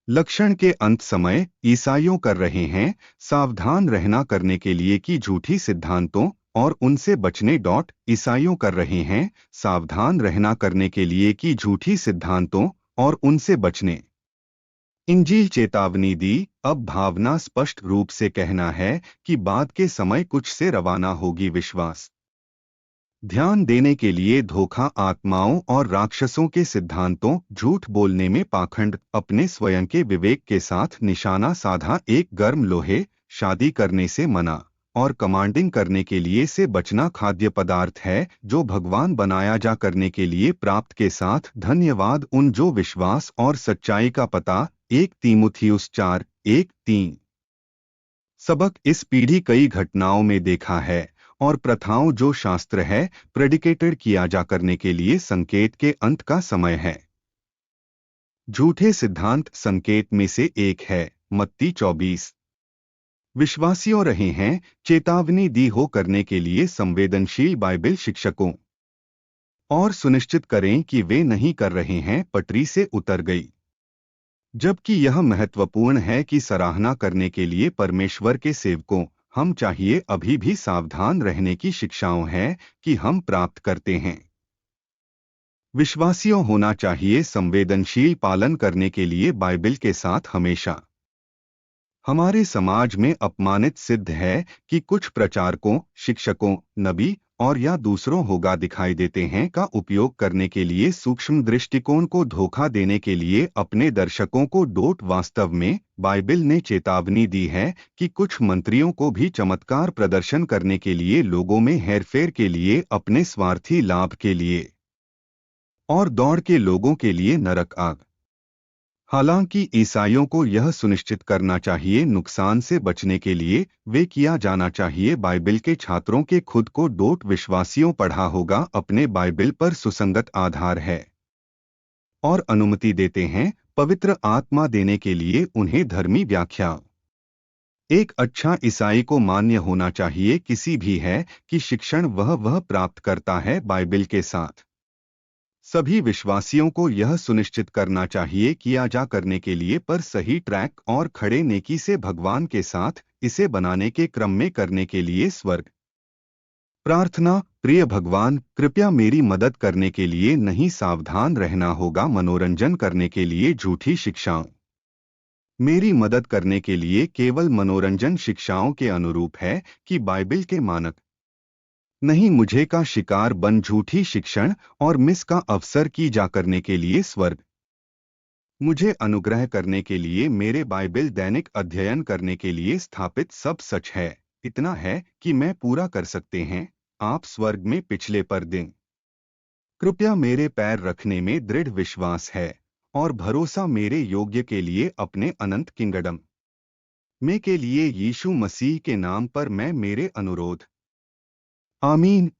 लक्षण के अंत समय ईसाइयों कर रहे हैं सावधान रहना करने के लिए कि झूठी सिद्धांतों और उनसे बचने। ईसाइयों कर रहे हैं सावधान रहना करने के लिए कि झूठी सिद्धांतों और उनसे बचने। इंजील चेतावनी दी। अब भावना स्पष्ट रूप से कहना है कि बाद के समय कुछ से रवाना होगी विश्वास। ध्यान देने के लिए धोखा आत्माओं और राक्षसों के सिद्धांतों झूठ बोलने में पाखंड अपने स्वयं के विवेक के साथ निशाना साधा एक गर्म लोहे शादी करने से मना और कमांडिंग करने के लिए से बचना खाद्य पदार्थ है जो भगवान बनाया जा करने के लिए प्राप्त के साथ धन्यवाद उन जो विश्वास और सच्चाई का पता 1 तीमुथियुस 4:1-3। सबक इस पीढ़ी कई घटनाओं में देखा है और प्रथाओं जो शास्त्र है प्रेडिकेटेड किया जा करने के लिए संकेत के अंत का समय है। झूठे सिद्धांत संकेत में से एक है मत्ती 24। विश्वासियों रहे हैं चेतावनी दी हो करने के लिए संवेदनशील बाइबल शिक्षकों और सुनिश्चित करें कि वे नहीं कर रहे हैं पटरी से उतर गई। जबकि यह महत्वपूर्ण है कि सराहना करने के लिए परमेश्वर के सेवकों हम चाहिए अभी भी सावधान रहने की शिक्षाओं है कि हम प्राप्त करते हैं। विश्वासियों होना चाहिए संवेदनशील पालन करने के लिए बाइबल के साथ हमेशा। हमारे समाज में अपमानित सिद्ध है कि कुछ प्रचारकों शिक्षकों नबी और या दूसरों होगा दिखाई देते हैं का उपयोग करने के लिए सूक्ष्म दृष्टिकोण को धोखा देने के लिए अपने दर्शकों को वास्तव में बाइबल ने चेतावनी दी है कि कुछ मंत्रियों को भी चमत्कार प्रदर्शन करने के लिए लोगों में हेरफेर के लिए अपने स्वार्थी लाभ के लिए और दौड़ के लोगों के लिए नरक आग। हालांकि ईसाइयों को यह सुनिश्चित करना चाहिए नुकसान से बचने के लिए वे किया जाना चाहिए बाइबल के छात्रों के खुद को विश्वासियों पढ़ा होगा अपने बाइबल पर सुसंगत आधार है और अनुमति देते हैं पवित्र आत्मा देने के लिए उन्हें धर्मी व्याख्या। एक अच्छा ईसाई को मान्य होना चाहिए किसी भी है कि शिक्षण वह प्राप्त करता है बाइबल के साथ। सभी विश्वासियों को यह सुनिश्चित करना चाहिए किया जा करने के लिए पर सही ट्रैक और खड़े नेकी से भगवान के साथ इसे बनाने के क्रम में करने के लिए स्वर्ग प्रार्थना। प्रिय भगवान कृपया मेरी मदद करने के लिए नहीं सावधान रहना होगा मनोरंजन करने के लिए झूठी शिक्षाओं मेरी मदद करने के लिए केवल मनोरंजन शिक्षाओं के अनुरूप है कि बाइबल के मानक नहीं मुझे का शिकार बन झूठी शिक्षण और मिस का अवसर की जा करने के लिए स्वर्ग मुझे अनुग्रह करने के लिए मेरे बाइबल दैनिक अध्ययन करने के लिए स्थापित सब सच है इतना है कि मैं पूरा कर सकते हैं आप स्वर्ग में पिछले पर दिन कृपया मेरे पैर रखने में दृढ़ विश्वास है और भरोसा मेरे योग्य के लिए अपने अनंत किंगडम में के लिए यीशु मसीह के नाम पर मैं मेरे अनुरोध आमीन।